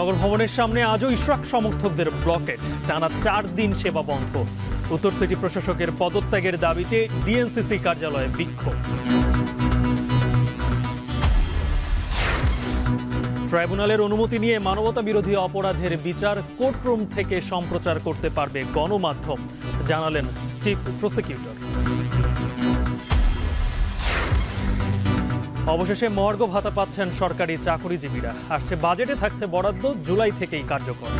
নগর ভবনের সামনে আজও ইশরাক সমর্থকদের ব্লকেট, টানা 4 দিন সেবা বন্ধ। উত্তর সিটি প্রশাসকের পদত্যাগের দাবিতে ডিএনসিসি কার্যালয়ে বিক্ষোভ। ট্রাইব্যুনালের অনুমতি নিয়ে মানবতা বিরোধী অপরাধের বিচার কোর্টরুম থেকে সম্প্রচার করতে পারবে গণমাধ্যম, জানালেন চিফ প্রসিকিউটর। অবশেষে মহার্ঘ ভাতা পাচ্ছেন সরকারি চাকরিজীবীরা। আসছে বাজেটে থাকছে বরাদ্দ, জুলাই থেকেই কার্যকর।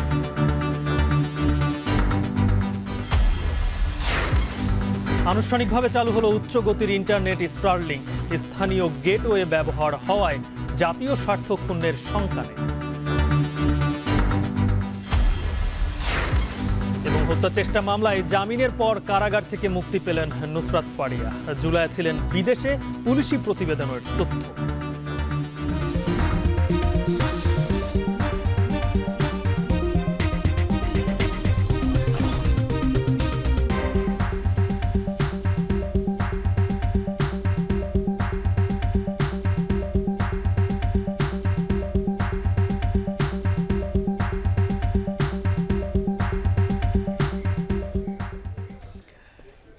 আনুষ্ঠানিকভাবে চালু হলো উচ্চ গতির ইন্টারনেট স্টারলিংক। স্থানীয় গেটওয়ে ব্যবহার হওয়ায় জাতীয় স্বার্থ ক্ষুণ্ণের শঙ্কা নেই। এবং হত্যা চেষ্টা মামলায় জামিনের পর কারাগার থেকে মুক্তি পেলেন নুসরাত ফারিয়া। জুলাই ছিলেন বিদেশে, পুলিশি প্রতিবেদনের তথ্য।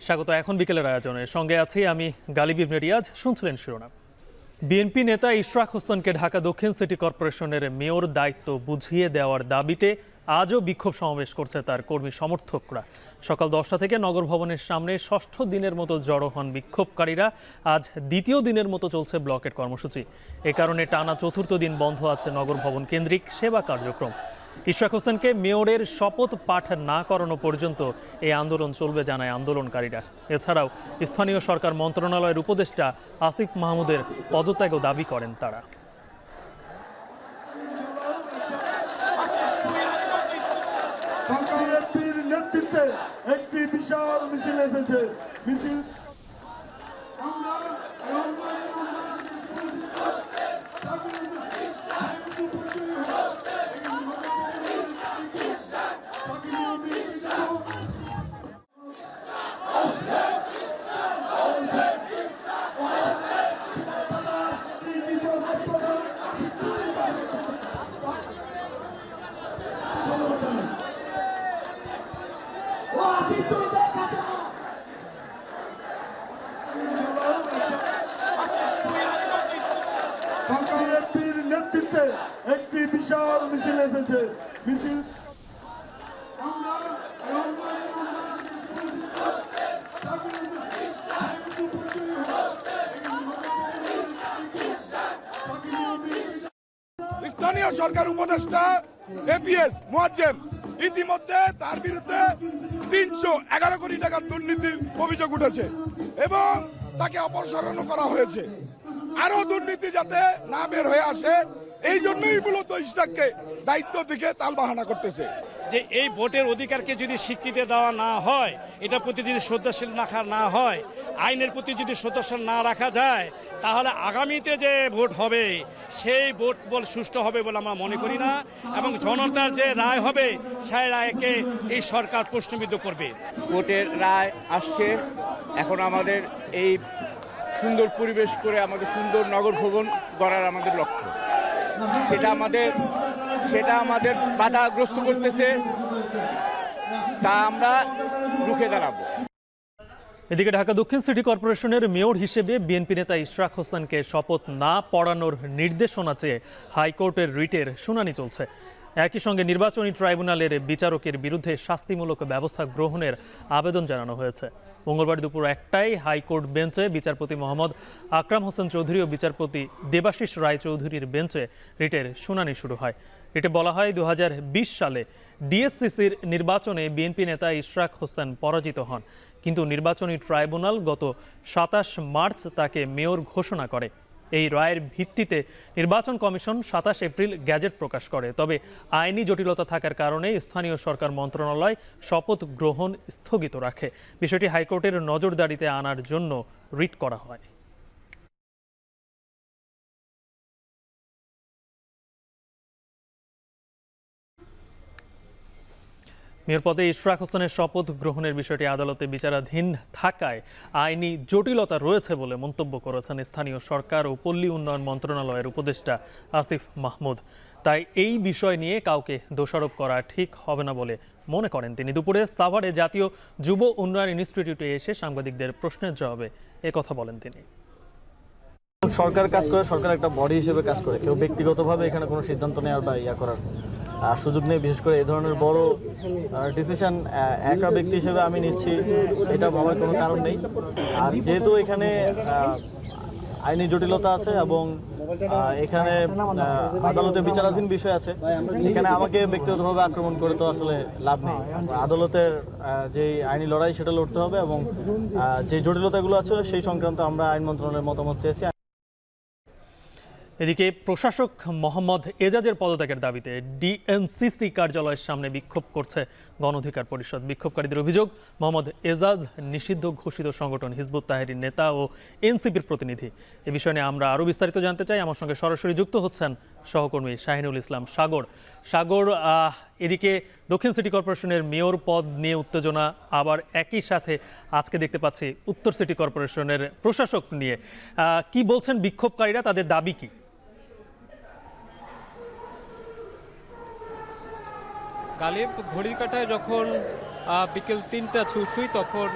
স্বাগত এখন বিকেলের আয়োজনের সঙ্গে আছি আমি গালিব ইবনে রিয়াজ। শুনছিলেন শিরোনাম। বিএনপি নেতা ইশরাক হোসেনকে ঢাকা দক্ষিণ সিটি কর্পোরেশনের মেয়র দায়িত্ব বুঝিয়ে দেওয়ার দাবিতে আজও বিক্ষোভ সমাবেশ করছে তার কর্মী সমর্থকরা। সকাল 10টা থেকে নগর ভবনের সামনে ষষ্ঠ দিনের মতো জড়ো হন বিক্ষোভকারীরা। আজ দ্বিতীয় দিনের মতো চলছে ব্লকের কর্মসূচি। এ কারণে টানা চতুর্থ দিন বন্ধ আছে নগর ভবন কেন্দ্রিক সেবা কার্যক্রম। ইশরাক হোসেনকে মেয়রের শপথ পাঠ না করানো পর্যন্ত এই আন্দোলন চলবে, জানায় আন্দোলনকারীরা। এছাড়াও স্থানীয় সরকার মন্ত্রণালয়ের উপদেষ্টা আসিফ মাহমুদের পদত্যাগও দাবি করেন তারা। নেতৃত্বে একটি বিশাল মিছিল এসেছে। মিছিল নেতৃত্বে একটি বিশাল মিছিল এসেছে। মিছিল স্থানীয় সরকার উপদেষ্টা এপিএস মুয়াজ্জেম ইতিমধ্যে তার বিরুদ্ধে 311 কোটি টাকার দুর্নীতির অভিযোগ উঠেছে এবং তাকে অপসারণ করা হয়েছে। আরো দুর্নীতি যাতে না বের হয়ে আসে, এই জন্যই মূলত ইশরাককে দায়িত্ব থেকে তালবাহানা করতেছে। যে এই ভোটের অধিকারকে যদি স্বীকৃতি দেওয়া না হয়, এটার প্রতি যদি শ্রদ্ধাশীল রাখা না হয়, আইনের প্রতি যদি শ্রদ্ধাশীল না রাখা যায়, তাহলে আগামীতে যে ভোট হবে সেই ভোট সুষ্ঠু হবে বলে আমরা মনে করি না। এবং জনতার যে রায় হবে সেই রায়কে এই সরকার প্রশ্নবিদ্ধ করবে। ভোটের রায় আসছে, এখন আমাদের এই সুন্দর পরিবেশ করে আমাদের সুন্দর নগর ভবন গড়ার আমাদের লক্ষ্য, সেটা আমাদের বাধাগ্রস্ত করতেছে, তা আমরা রুখে দাঁড়াবো। এদিকে ঢাকা দক্ষিণ সিটি কর্পোরেশনের মেয়র হিসেবে বিএনপি নেতা ইশরাক হোসেনকে শপথ না পড়ানোর নির্দেশনা চেয়ে হাইকোর্টের রিটের শুনানি চলছে। একই সঙ্গে নির্বাচনী ট্রাইব্যুনালের বিচারকের বিরুদ্ধে শাস্তিমূলক ব্যবস্থা গ্রহণের আবেদন জানানো হয়েছে। মঙ্গলবার দুপুর 1টায় হাইকোর্ট বেঞ্চে বিচারপতি মোহাম্মদ আকরাম হোসেন চৌধুরী ও বিচারপতি দেবাশিস রায় চৌধুরীর বেঞ্চে রিটের শুনানি শুরু হয়। রিটে বলা হয়, 2020 সালে ডিএসসিসির নির্বাচনে বিএনপি নেতা ইশরাক হোসেন পরাজিত হন, কিন্তু নির্বাচনী ট্রাইব্যুনাল গত 27 মার্চ তাকে মেয়র ঘোষণা করে। এই রায়ের ভিত্তিতে নির্বাচন কমিশন 27 এপ্রিল গ্যাজেট প্রকাশ করে। তবে আইনি জটিলতা থাকার কারণে স্থানীয় সরকার মন্ত্রণালয় শপথ গ্রহণ স্থগিত রাখে। বিষয়টি হাইকোর্টের নজরদারিতে আনার জন্য রিট করা হয়। মেয়র পদে ইশরাক হোসেনের শপথ গ্রহণের বিষয়টি আদালতে বিচারাধীন থাকায় আইনি জটিলতা রয়েছে বলে মন্তব্য করেছেন স্থানীয় সরকার ও পল্লী উন্নয়ন মন্ত্রণালয়ের উপদেষ্টা আসিফ মাহমুদ। তাই এই বিষয় নিয়ে কাউকে দোষারোপ করা ঠিক হবে না বলে মনে করেন তিনি। দুপুরে সাভারে জাতীয় যুব উন্নয়ন ইনস্টিটিউটে এসে সাংবাদিকদের প্রশ্নের জবাবে একথা বলেন তিনি। সরকার কাজ করে, সরকার একটা বডি হিসেবে কাজ করে, কেউ ব্যক্তিগতভাবে এখানে কোনো সিদ্ধান্ত নেওয়ার বা করার সুযোগ নেই। বিশেষ করে এই ধরনের বড় ডিসিশন একা ব্যক্তি হিসেবে আমি নিচ্ছি, এটা ভাবার কোনো কারণ নেই। আর যেহেতু এখানে আইনি জটিলতা আছে এবং এখানে আদালতে বিচারাধীন বিষয় আছে, এখানে আমাকে ব্যক্তিগতভাবে আক্রমণ করে তো আসলে লাভ নেই। আদালতের যে আইনি লড়াই সেটা লড়তে হবে এবং যে জটিলতাগুলো আছে সেই সংক্রান্ত আমরা আইন মন্ত্রণালয়ের মতামত চেয়েছি। এদিকে প্রশাসক মোহাম্মদ এজাজের পদত্যাগের দাবিতে ডিএনসিসি কার্যালয়ের সামনে বিক্ষোভ করছে গণ অধিকার পরিষদ। বিক্ষোভকারীদের অভিযোগ, মোহাম্মদ এজাজ নিষিদ্ধ ঘোষিত সংগঠন হিজবুত তাহরীর নেতা ও এনসিপির প্রতিনিধি। এ বিষয়ে নিয়ে আমরা আরও বিস্তারিত জানতে চাই। আমার সঙ্গে সরাসরি যুক্ত হচ্ছেন সহকর্মী শাহিনুল ইসলাম সাগর। এদিকে দক্ষিণ সিটি কর্পোরেশনের মেয়র পদ নিয়ে উত্তেজনা, আবার একই সাথে আজকে দেখতে পাচ্ছি উত্তর সিটি কর্পোরেশনের প্রশাসক নিয়ে। কি বলছেন বিক্ষোভকারীরা, তাদের দাবি কি? গালিব, ঘড়ির কাঁটায় যখন বিকেল ৩টা ছুঁই তখন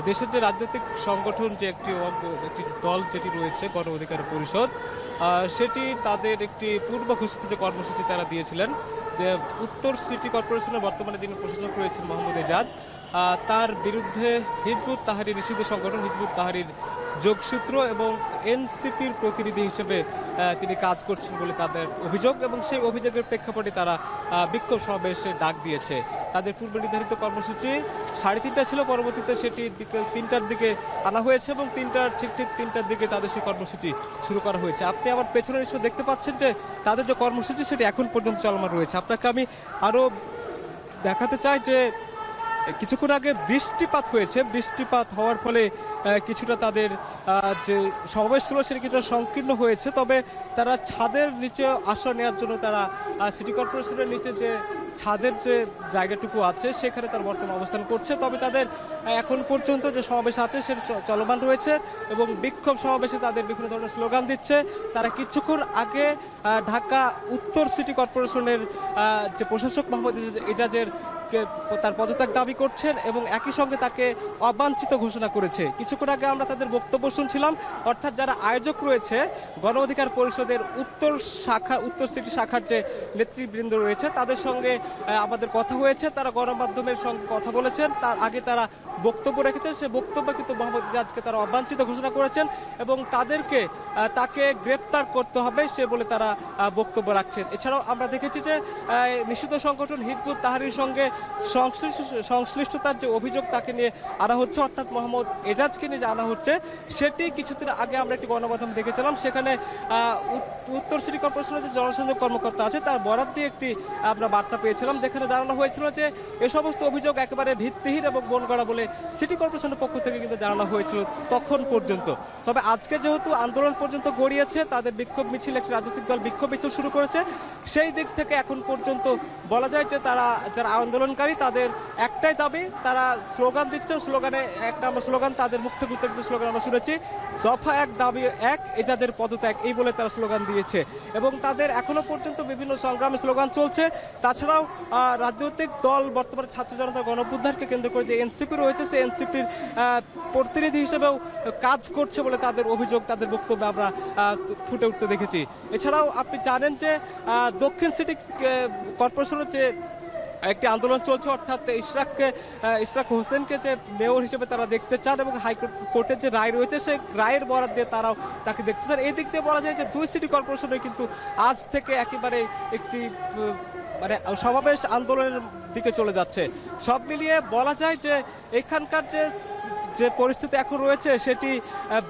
দেশের যে রাজনৈতিক সংগঠন, যে একটি দল যেটি রয়েছে গণ অধিকার পরিষদ, সেটি তাদের একটি পূর্ব ঘোষিত যে কর্মসূচি তারা দিয়েছিলেন যে উত্তর সিটি কর্পোরেশনের বর্তমানে যিনি প্রশাসক রয়েছেন মোহাম্মদ এজাজ, তার বিরুদ্ধে হিজবুত তাহরীর নিষিদ্ধ সংগঠন হিজবুত তাহরীর যোগসূত্র এবং এনসিপির প্রতিনিধি হিসেবে তিনি কাজ করছেন বলে তাদের অভিযোগ, এবং সেই অভিযোগের প্রেক্ষাপটে তারা বিক্ষোভ সমাবেশে ডাক দিয়েছে। তাদের পূর্ব নির্ধারিত কর্মসূচি 3:30 ছিল, পরবর্তীতে সেটি বিকেল 3টার দিকে আনা হয়েছে এবং ঠিক 3টার দিকে তাদের সেই কর্মসূচি শুরু করা হয়েছে। আপনি আমার পেছনের নিশ্চয় দেখতে পাচ্ছেন যে তাদের যে কর্মসূচি সেটি এখন পর্যন্ত চলমান রয়েছে। আপনাকে আমি আরও দেখাতে চাই যে কিছুক্ষণ আগে বৃষ্টিপাত হয়েছে। বৃষ্টিপাত হওয়ার ফলে কিছুটা তাদের যে সমাবেশ ছিল সেটা কিছুটা সংকীর্ণ হয়েছে। তবে তারা ছাদের নিচে আশ্রয় নেওয়ার জন্য তারা সিটি কর্পোরেশনের নিচে যে ছাদের যে জায়গাটুকু আছে সেখানে তার বর্তমান অবস্থান করছে। তবে তাদের এখন পর্যন্ত যে সমাবেশ আছে সেটা চলমান রয়েছে এবং বিক্ষোভ সমাবেশে তাদের বিভিন্ন ধরনের স্লোগান দিচ্ছে। তারা কিছুক্ষণ আগে ঢাকা উত্তর সিটি কর্পোরেশনের যে প্রশাসক মোহাম্মদ এজাজের তার পদত্যাগ দাবি করছেন এবং একই সঙ্গে তাকে অবাঞ্ছিত ঘোষণা করেছে। কিছুক্ষণ আগে আমরা তাদের বক্তব্য শুনছিলাম, অর্থাৎ যারা আয়োজক রয়েছে গণ অধিকার পরিষদের উত্তর সিটি শাখার যে নেতৃবৃন্দ রয়েছে তাদের সঙ্গে আমাদের কথা হয়েছে। তারা গণমাধ্যমের সঙ্গে কথা বলেছেন, তার আগে তারা বক্তব্য রেখেছেন। সে বক্তব্যে কিন্তু মোহাম্মদ এজাজকে তারা অবাঞ্ছিত ঘোষণা করেছেন এবং তাকে গ্রেপ্তার করতে হবে সে বলে তারা বক্তব্য রাখছেন। এছাড়াও আমরা দেখেছি যে নিষিদ্ধ সংগঠন হিজবুত তাহরীর সঙ্গে সংশ্লিষ্টতার যে অভিযোগ তাকে নিয়ে আনা হচ্ছে, অর্থাৎ মোহাম্মদ এজাজকে নিয়ে আনা হচ্ছে, সেটি কিছুদিন আগে আমরা একটি গণমাধ্যম দেখেছিলাম। সেখানে উত্তর সিটি কর্পোরেশনের যে জনসংযোগ কর্মকর্তা আছে তার বরাত দিয়ে একটি আমরা বার্তা পেয়েছিলাম, যেখানে জানানো হয়েছিল যে এ সমস্ত অভিযোগ একেবারে ভিত্তিহীন এবং বনগড়া বলে সিটি কর্পোরেশনের পক্ষ থেকে কিন্তু জানানো হয়েছিল তখন পর্যন্ত। তবে আজকে যেহেতু আন্দোলন পর্যন্ত গড়িয়েছে, তাদের বিক্ষোভ মিছিল, একটি রাজনৈতিক দল বিক্ষোভ মিছিল শুরু করেছে, সেই দিক থেকে এখন পর্যন্ত বলা যায় যে তারা যারা আন্দোলনকারী তাদের একটাই দাবি, তারা স্লোগান দিচ্ছে। স্লোগানে একটা আমরা স্লোগান তাদের মুখ থেকে উচ্চারিত স্লোগান আমরা শুনেছি, দফা 1 দাবি 1 এজাজের পদত্যাগ, এই বলে তারা স্লোগান দিয়েছে এবং তাদের এখনো পর্যন্ত বিভিন্ন সংগ্রামী স্লোগান চলছে। তাছাড়াও রাজনৈতিক দল বর্তমানে ছাত্র জনতা গণঅভ্যুত্থানকে কেন্দ্র করে যে এনসিপি রয়েছে সেই এনসিপির প্রতিনিধি হিসেবেও কাজ করছে বলে তাদের অভিযোগ, তাদের বক্তব্যে আমরা ফুটে উঠতে দেখেছি। এছাড়াও আপনি জানেন যে দক্ষিণ সিটি কর্পোরেশনের যে একটি আন্দোলন চলছে, অর্থাৎ ইশরাক হোসেনকে যে মেয়র হিসেবে তারা দেখতে চান এবং হাইকোর্টের যে রায় রয়েছে সেই রায়ের বরাদ দিয়ে তারাও তাকে দেখতে চান। এই দিক দিয়ে বলা যায় যে 2 সিটি কর্পোরেশনে কিন্তু আজ থেকে একেবারে একটি সমাবেশ আন্দোলনের দিকে চলে যাচ্ছে। সব মিলিয়ে বলা যায় যে এখানকার যে পরিস্থিতি এখন রয়েছে সেটি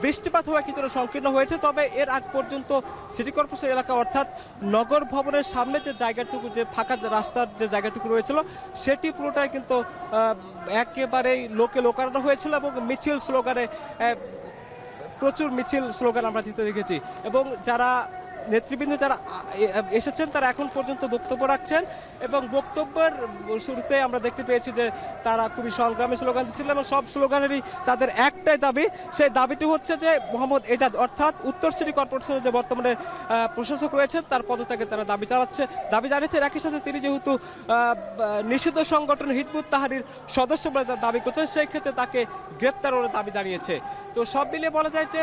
বৃষ্টিপাত হওয়া কিছুটা সংকীর্ণ হয়েছে। তবে এর আগ পর্যন্ত সিটি কর্পোরেশন এলাকা অর্থাৎ নগর ভবনের সামনে যে জায়গাটুকু, যে ফাঁকা রাস্তার যে জায়গাটুকু রয়েছিল সেটি পুরোটাই কিন্তু একেবারেই লোকানো হয়েছিল এবং মিছিল স্লোগানে প্রচুর মিছিল স্লোগান আমরা দিতে দেখেছি এবং যারা নেতৃবৃন্দ যারা এসেছেন তারা এখন পর্যন্ত বক্তব্য রাখছেন এবং বক্তব্যের শুরুতে আমরা দেখতে পেয়েছি যে তারা খুবই সংগ্রামী স্লোগান দিচ্ছিলেন এবং সব স্লোগানেরই তাদের একটাই দাবি, সেই দাবিটি হচ্ছে যে মোহাম্মদ এজাজ অর্থাৎ উত্তর সিটি কর্পোরেশনের যে বর্তমানে প্রশাসক রয়েছেন তার পদত্যাগে তারা দাবি জানিয়েছেন। একই সাথে তিনি যেহেতু নিষিদ্ধ সংগঠন হিজবুত তাহরির সদস্য বলে তার দাবি করছেন, সেই ক্ষেত্রে তাকে গ্রেপ্তারের দাবি জানিয়েছে। তো সব মিলিয়ে বলা যায় যে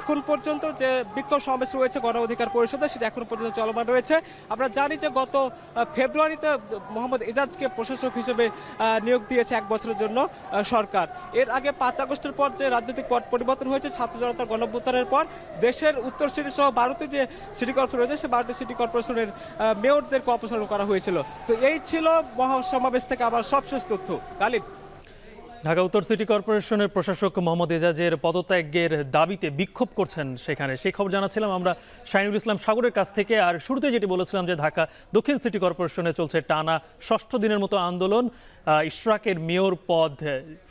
এখন পর্যন্ত যে বিক্ষোভ সমাবেশ রয়েছে গণ অধিকার পরিষদে সেটা এখন পর্যন্ত চলমান রয়েছে। আমরা জানি যে গত ফেব্রুয়ারিতে মোহাম্মদ এজাজকে প্রশাসক হিসেবে নিয়োগ দিয়েছে 1 বছরের জন্য সরকার। এর আগে 5 আগস্টের পর যে রাজনৈতিক পট পরিবর্তন হয়েছে ছাত্র জনতার গণঅভ্যুত্থানের পর দেশের উত্তর সিটি সহ 12টি যে সিটি কর্পোরেশন রয়েছে সে 12টি সিটি কর্পোরেশনের মেয়রদেরকে অপসারণ করা হয়েছিল। তো এই ছিল মহাসমাবেশ থেকে আমার সবশেষ তথ্য। গালিব। ঢাকা উত্তর সিটি কর্পোরেশনের প্রশাসক মোহাম্মদ এজাজের পদত্যাগের দাবিতে বিক্ষোভ করছেন সেখানে, সেই খবর জানাচ্ছিলাম আমরা শাহিনুল ইসলাম সাগরের কাছ থেকে। আর শুরুতে যেটি বলেছিলাম যে ঢাকা দক্ষিণ সিটি কর্পোরেশনে চলছে টানা 6ষ্ঠ দিনের মতো আন্দোলন ইশরাকের মেয়র পদ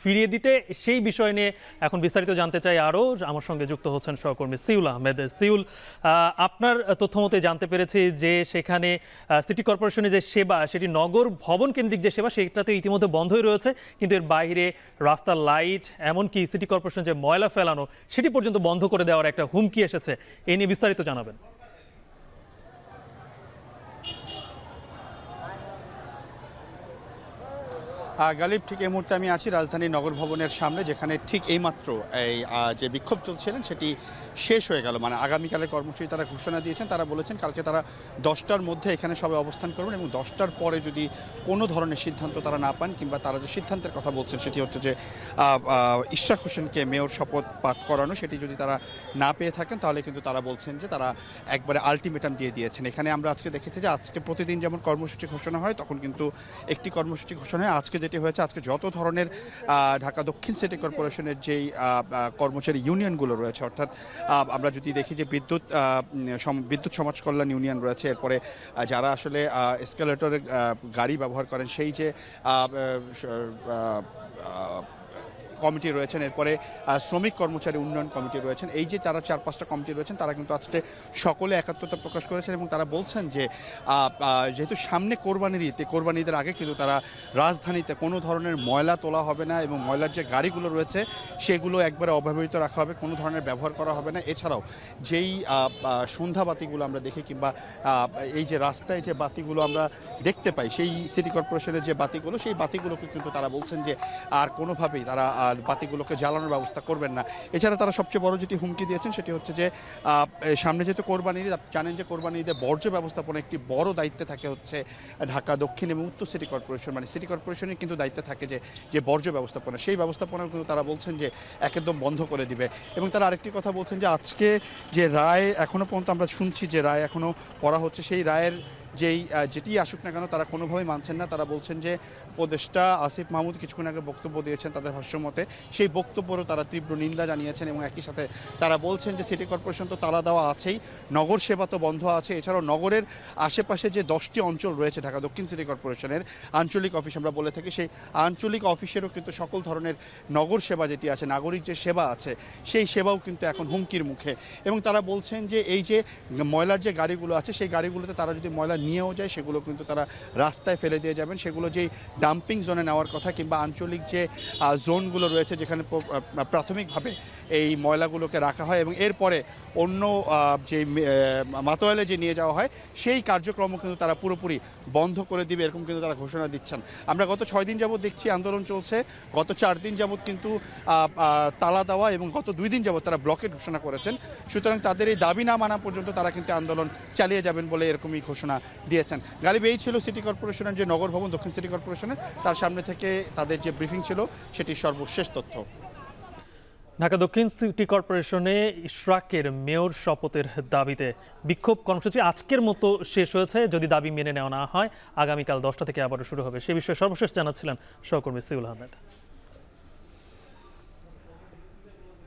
ফিরিয়ে দিতে, সেই বিষয় নিয়ে এখন বিস্তারিত জানতে চাই। আরও আমার সঙ্গে যুক্ত হচ্ছেন সহকর্মী সিউল আহমেদ। সিউল, আপনার তথ্য মতে জানতে পেরেছি যে সেখানে সিটি কর্পোরেশনের যে সেবা সেটি নগর ভবন কেন্দ্রিক যে সেবা সেটাতে ইতিমধ্যে বন্ধই রয়েছে, কিন্তু এর বাইরে রাস্তার লাইট এমনকি সিটি কর্পোরেশন যে ময়লা ফেলানো সেটি পর্যন্ত বন্ধ করে দেওয়ার একটা হুমকি এসেছে। এই নিয়ে বিস্তারিত জানাবেন। গালিব, ঠিক এই মুহূর্তে আমি আছি রাজধানীর নগর ভবনের সামনে, যেখানে ঠিক এইমাত্র এই যে বিক্ষোভ চলছিলেন সেটি শেষ হয়ে গেল। মানে আগামীকালের কর্মসূচি তারা ঘোষণা দিয়েছেন। তারা বলেছেন কালকে তারা 10টার মধ্যে এখানে সবাই অবস্থান করবেন এবং 10টার পরে যদি কোনো ধরনের সিদ্ধান্ত তারা না পান, কিংবা তারা যে সিদ্ধান্তের কথা বলছেন সেটি হচ্ছে যে ইশরাক হোসেনকে মেয়র শপথ পাঠ করানো, সেটি যদি তারা না পেয়ে থাকেন তাহলে কিন্তু তারা বলছেন যে তারা একবারে আলটিমেটাম দিয়ে দিয়েছেন। এখানে আমরা আজকে দেখেছি যে আজকে প্রতিদিন যেমন কর্মসূচি ঘোষণা হয় তখন কিন্তু একটি কর্মসূচি ঘোষণা হয়। আজকে যেটি হয়েছে, আজকে যত ধরনের ঢাকা দক্ষিণ সিটি কর্পোরেশনের যেই কর্মচারী ইউনিয়নগুলো রয়েছে, অর্থাৎ আমরা যদি দেখি যে বিদ্যুৎ সমাজ কল্যাণ ইউনিয়ন রয়েছে, এরপরে যারা আসলে এসকালেটরের গাড়ি ব্যবহার করেন সেই যে কমিটি রয়েছেন, এরপরে শ্রমিক কর্মচারী উন্নয়ন কমিটি রয়েছেন, এই যে তারা 4-5টা কমিটি রয়েছেন তারা কিন্তু আজকে সকলে একাত্মতা প্রকাশ করেছেন এবং তারা বলছেন যে যেহেতু সামনে কোরবানির ঈদ, কোরবানি ঈদের আগে কিন্তু তারা রাজধানীতে কোনো ধরনের ময়লা তোলা হবে না এবং ময়লার যে গাড়িগুলো রয়েছে সেগুলো একবারে অব্যবহৃত রাখা হবে, কোনো ধরনের ব্যবহার করা হবে না। এছাড়াও যেই সন্ধ্যা বাতিগুলো আমরা দেখি কিংবা এই যে রাস্তায় যে বাতিগুলো আমরা দেখতে পাই, সেই সিটি কর্পোরেশনের যে বাতিগুলো, সেই বাতিগুলোকে কিন্তু তারা বলছেন যে আর কোনোভাবেই তারা বাতিগুলোকে জ্বালানোর ব্যবস্থা করবেন না। এছাড়া তারা সবচেয়ে বড় যেটি হুমকি দিয়েছেন সেটি হচ্ছে যে সামনে যেহেতু কোরবানি ঈদ, জানেন যে কোরবানি ঈদে বর্জ্য ব্যবস্থাপনা একটি বড় দায়িত্বে থাকে হচ্ছে ঢাকা দক্ষিণ এবং উত্তর সিটি কর্পোরেশন, মানে সিটি কর্পোরেশনের কিন্তু দায়িত্বে থাকে যে বর্জ্য ব্যবস্থাপনা, সেই ব্যবস্থাপনা কিন্তু তারা বলছেন যে একদম বন্ধ করে দিবে। এবং তারা আরেকটি কথা বলছেন যে আজকে যে রায় এখনও পর্যন্ত আমরা শুনছি যে রায় এখনও পড়া হচ্ছে, সেই রায়ের যেটি আসুক না কেন তারা কোনোভাবেই মানছেন না। তারা বলছেন যে উপদেষ্টা আসিফ মাহমুদ কিছুক্ষণ আগে বক্তব্য দিয়েছেন তাদের ভাষ্যমতে, সেই বক্তব্যেরও তারা তীব্র নিন্দা জানিয়েছেন এবং একই সাথে তারা বলছেন যে সিটি কর্পোরেশন তো তালা দেওয়া আছেই, নগর সেবা তো বন্ধ আছে, এছাড়াও নগরের আশেপাশে যে 10টি অঞ্চল রয়েছে ঢাকা দক্ষিণ সিটি কর্পোরেশনের আঞ্চলিক অফিস আমরা বলে থাকি, সেই আঞ্চলিক অফিসেরও কিন্তু সকল ধরনের নগর সেবা যেটি আছে, নাগরিক যে সেবা আছে, সেই সেবাও কিন্তু এখন হুমকির মুখে। এবং তারা বলছেন যে এই যে ময়লার যে গাড়িগুলো আছে সেই গাড়িগুলোতে তারা যদি ময়লা নিয়েও যায় সেগুলো কিন্তু তারা রাস্তায় ফেলে দিয়ে যাবেন, সেগুলো যেই ডাম্পিং জোনে নেওয়ার কথা কিংবা আঞ্চলিক যে জোনগুলো রয়েছে যেখানে প্রাথমিকভাবে এই ময়লাগুলোকে রাখা হয় এবং এরপরে অন্য যে মাতোয়ালে যে নিয়ে যাওয়া হয় সেই কার্যক্রম কিন্তু তারা পুরোপুরি বন্ধ করে দিবে, এরকম কিন্তু তারা ঘোষণা দিচ্ছেন। আমরা গত 6 দিন যাবৎ দেখছি আন্দোলন চলছে, গত 4 দিন যাবৎ কিন্তু তালা দেওয়া এবং গত 2 দিন যাবৎ তারা ব্লকেট ঘোষণা করেছেন। সুতরাং তাদের এই দাবি না মানা পর্যন্ত তারা কিন্তু আন্দোলন চালিয়ে যাবেন বলে এরকমই ঘোষণা দিয়েছেন। গালিব, এই ছিল সিটি কর্পোরেশনের যে নগর ভবন দক্ষিণ সিটি কর্পোরেশনের, তার সামনে থেকে তাদের যে ব্রিফিং ছিল সেটি সর্বশেষ তথ্য। ঢাকা দক্ষিণ সিটি কর্পোরেশনে ইশরাকের মেয়র শপথের দাবিতে বিক্ষোভ কর্মসূচি আজকের মতো শেষ হয়েছে। যদি দাবি মেনে নেওয়া না হয় আগামীকাল 10টা থেকে আবারও শুরু হবে। সে বিষয়ে সর্বশেষ জানাচ্ছিলেন সহকর্মী সিউল আহমেদ।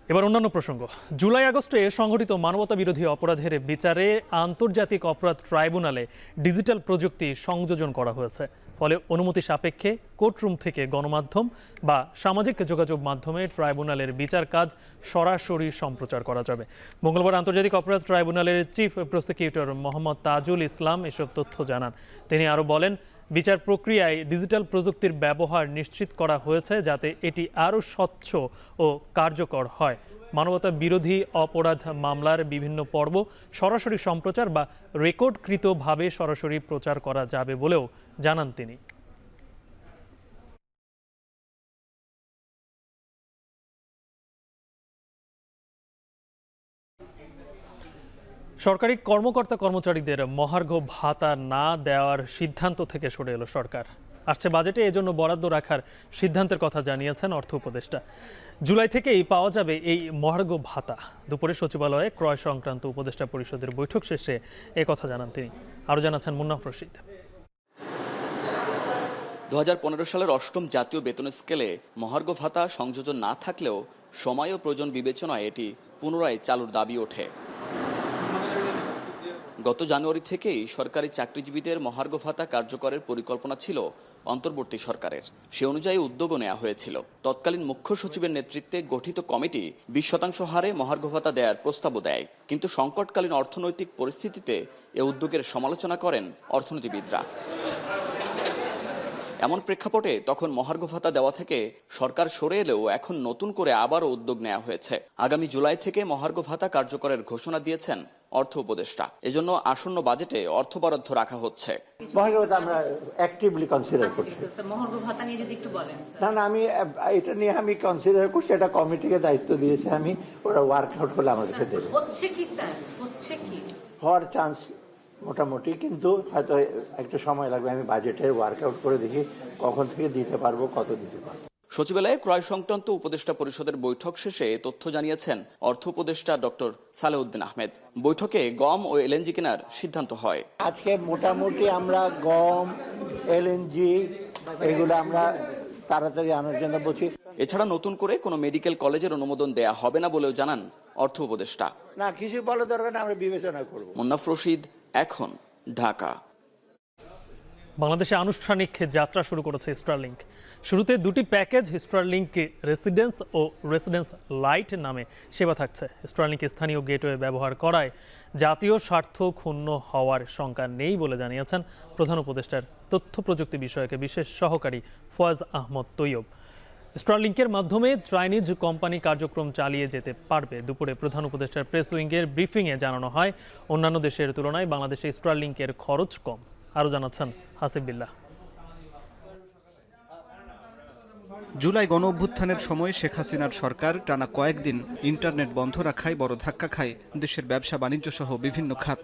এবার অন্যান্য প্রসঙ্গ। জুলাই আগস্টে সংঘটিত মানবতা বিরোধী অপরাধের বিচারে আন্তর্জাতিক অপরাধ ট্রাইব্যুনালে ডিজিটাল প্রযুক্তি সংযোজন করা হয়েছে। ফলে অনুমতি সাপেক্ষে কোর্টরুম থেকে গণমাধ্যম বা সামাজিক যোগাযোগ মাধ্যমে ট্রাইব্যুনালের বিচার কাজ সরাসরি সম্প্রচার করা যাবে। মঙ্গলবার আন্তর্জাতিক অপরাধ ট্রাইব্যুনালের চিফ প্রসিকিউটর মোহাম্মদ তাজুল ইসলাম এসব তথ্য জানান। তিনি আরও বলেন, বিচার প্রক্রিয়ায় ডিজিটাল প্রযুক্তির ব্যবহার নিশ্চিত করা হয়েছে যাতে এটি আরও স্বচ্ছ ও কার্যকর হয়। মানবতা বিরোধী অপরাধ মামলার বিভিন্ন পর্ব সরাসরি সম্প্রচার বা রেকর্ডকৃতভাবে সরাসরি প্রচার করা যাবে বলেও জানান তিনি। সরকারি কর্মকর্তা কর্মচারীদের মহার্ঘ ভাতা না দেওয়ার সিদ্ধান্ত থেকে সরে এলো সরকার। আসছে বাজেটে এজন্য বরাদ্দ রাখার সিদ্ধান্তের কথা জানিয়েছেন অর্থ উপদেষ্টা। জুলাই থেকেই পাওয়া যাবে এই মহার্ঘ ভাতা। দুপুরে সচিবালয়ে ক্রয় সংক্রান্ত উপদেষ্টা পরিষদের বৈঠক শেষে কথা জানান তিনি। আরও জানাচ্ছেন মুন্নাফ রশিদ। 2015 সালের 8ম জাতীয় বেতন স্কেলে মহার্ঘ ভাতা সংযোজন না থাকলেও সময় ও প্রয়োজন বিবেচনায় এটি পুনরায় চালুর দাবি ওঠে। গত জানুয়ারি থেকেই সরকারি চাকরিজীবীদের মহার্ঘ ভাতা কার্যকরের পরিকল্পনা ছিল অন্তর্বর্তী সরকারের। সে অনুযায়ী উদ্যোগও নেওয়া হয়েছিল। তৎকালীন মুখ্য সচিবের নেতৃত্বে গঠিত কমিটি 20% হারে মহার্ঘ ভাতা দেওয়ার প্রস্তাবও দেয়। কিন্তু সংকটকালীন অর্থনৈতিক পরিস্থিতিতে এ উদ্যোগের সমালোচনা করেন অর্থনীতিবিদরা। এমন প্রেক্ষাপটে তখন মহার্ঘ ভাতা দেওয়া থেকে সরকার সরে এলেও এখন নতুন করে আবারও উদ্যোগ নেওয়া হয়েছে। আগামী জুলাই থেকে মহার্ঘ ভাতা কার্যকরের ঘোষণা দিয়েছেন অর্থ উপদেষ্টা। এজন্য আসন্ন বাজেটে অর্থ বরাদ্দ রাখা হচ্ছে। মহার্ঘ ভাতা আমরা অ্যাক্টিভলি কনসিডার করছি। মহার্ঘ ভাতা নিয়ে যদি একটু বলেন। না আমি এটা নিয়ে আমি কনসিডার করছি, এটা কমিটিকে দায়িত্ব দিয়েছে আমি, ওরা ওয়ার্কআউট হলে আমাদেরকে দেবে। হচ্ছে কি স্যার, হচ্ছে কি হওয়ার চান্স মোটামুটি, কিন্তু হয়তো একটু সময় লাগবে। আমি বাজেটের ওয়ার্কআউট করে দেখি কখন থেকে দিতে পারবো, কত দিতে পারবো। সচিবালয়ে ক্রয় সংক্রান্ত উপদেষ্টা পরিষদের বৈঠক শেষে তথ্য জানিয়েছেন অর্থ উপদেষ্টা ডক্টর সালেউদ্দিন আহমেদ। বৈঠকে গম ও এলএনজি কেনার সিদ্ধান্ত হয়। আজকে মোটামুটি আমরা গম, এলএনজি এগুলো আমরা তাড়াতাড়ি আনার জন্য বলছি। এছাড়া নতুন করে কোনো মেডিকেল কলেজের অনুমোদন দেয়া হবে না বলেও জানান অর্থ উপদেষ্টা। না, কিছু বলা দরকার না, আমরা বিবেচনা করব। মুন্নাফ রশিদ, এখন, ঢাকা। বাংলাদেশে আনুষ্ঠানিক যাত্রা শুরু করেছে স্টারলিংক। শুরুতে দুটি প্যাকেজ স্টারলিংক রেসিডেন্স ও রেসিডেন্স লাইট নামে সেবা থাকছে। স্টারলিংক স্থানীয় গেটওয়ে ব্যবহার করায় জাতীয় স্বার্থ ক্ষুণ্ণ হওয়ার শঙ্কা নেই বলে জানিয়েছেন প্রধান উপদেষ্টার তথ্য প্রযুক্তি বিষয়ক বিশেষ সহকারী ফয়েজ আহমদ তৈয়ব। স্টারলিংকের মাধ্যমে চাইনিজ কোম্পানি কার্যক্রম চালিয়ে যেতে পারবে। দুপুরে প্রধান উপদেষ্টার প্রেস উইংয়ের ব্রিফিংয়ে জানানো হয়, অন্যান্য দেশের তুলনায় বাংলাদেশে স্টারলিংকের খরচ কম। আরও জানাচ্ছেন হাসিব বিল্লাহ। জুলাই গণ অভ্যুত্থানের সময় শেখ হাসিনার সরকার টানা কয়েকদিন ইন্টারনেট বন্ধ রাখায় বড় ধাক্কা খায় দেশের ব্যবসা বাণিজ্য সহ বিভিন্ন খাত।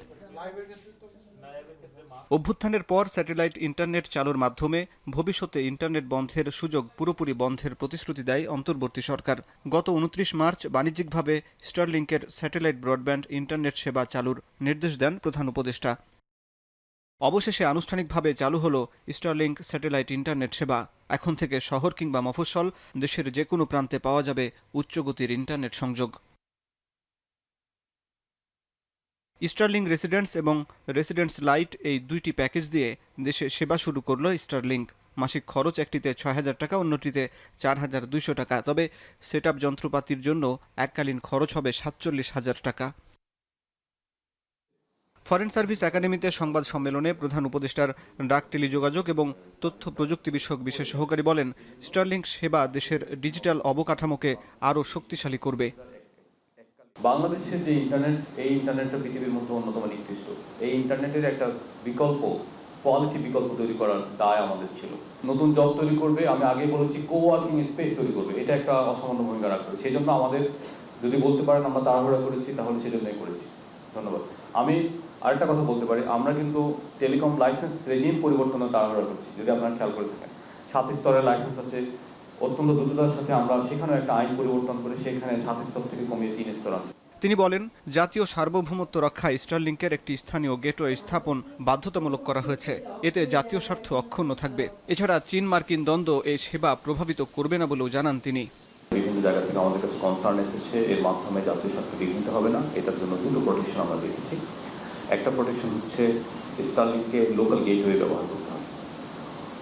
অভ্যুত্থানের পর স্যাটেলাইট ইন্টারনেট চালুর মাধ্যমে ভবিষ্যতে ইন্টারনেট বন্ধের সুযোগ পুরোপুরি বন্ধের প্রতিশ্রুতি দেয় অন্তর্বর্তী সরকার। গত 29 মার্চ বাণিজ্যিকভাবে স্টারলিংকের স্যাটেলাইট ব্রডব্যান্ড ইন্টারনেট সেবা চালুর নির্দেশ দেন প্রধান উপদেষ্টা। অবশেষে আনুষ্ঠানিকভাবে চালু হলো স্টারলিংক স্যাটেলাইট ইন্টারনেট সেবা। এখন থেকে শহর কিংবা মফস্বল দেশের যে কোনো প্রান্তে পাওয়া যাবে উচ্চগতির ইন্টারনেট সংযোগ। স্টারলিংক রেসিডেন্স এবং রেসিডেন্স লাইট এই দুইটি প্যাকেজ দিয়ে দেশে সেবা শুরু করল স্টারলিংক। মাসিক খরচ একটিতে ৬,০০০ টাকা, অন্যটিতে ৪,২০০ টাকা। তবে সেটআপ যন্ত্রপাতির জন্য এককালীন খরচ হবে ৪৭,০০০ টাকা। ফরেন সার্ভিস একাডেমিতে সংবাদ সম্মেলনে প্রধান উপদেষ্টার ডাক, টেলিযোগাযোগ এবং তথ্য প্রযুক্তি বিষয়ক বিশেষ সহকারী বলেন, স্টারলিংক সেবা দেশের ডিজিটাল অবকাঠামোকে আরও শক্তিশালী করবে। বাংলাদেশের যে ইন্টারনেট, এই ইন্টারনেটটা পৃথিবীর মধ্যে অন্যতম নিকৃষ্ট। এই ইন্টারনেটের একটা বিকল্প, কোয়ালিটি বিকল্প তৈরি করার দায় আমাদের ছিল। নতুন জব তৈরি করবে, আমি আগে বলেছি কোওয়ার্কিং স্পেস তৈরি করবে, এটা একটা অসামান্য ভূমিকা রাখবে। সেই জন্য আমাদের যদি বলতে পারেন আমরা তাড়াহুড়া করেছি, তাহলে সেই জন্যই করেছি। ধন্যবাদ। আমি আরেকটা কথা বলতে পারি, আমরা কিন্তু টেলিকম লাইসেন্স রেজিম পরিবর্তনের তাড়াহুড়া করছি। যদি আপনারা খেয়াল করে থাকেন, 7 স্তরের লাইসেন্স আছে। অত্যন্ত দ্রুততার সাথে আমরা সেখানে একটা আইন পরিবর্তন করে সেখানে 7 স্তর থেকে কমিয়ে 3 স্তর আনছি। তিনি বলেন, জাতীয় সার্বভৌমত্ব রক্ষায় স্টারলিংকের একটি স্থানীয় গেটওয়ে স্থাপন বাধ্যতামূলক করা হয়েছে। এতে জাতীয় স্বার্থ অক্ষুণ্ণ থাকবে। এছাড়া চীন মার্কিন দ্বন্দ্ব এই সেবা প্রভাবিত করবে না বলেও জানান তিনি। বিভিন্ন জায়গা থেকে আমাদের কাছে কনসার্ন এসেছে, এর মাধ্যমে জাতীয় স্বার্থ বিঘ্নিত হবে না, এটার জন্য দুটো প্রোটেকশন আমরা দেখেছি। একটা প্রোটেকশন হচ্ছে স্টারলিংকে লোকাল গেটওয়ে ব্যবহার করতে হবে,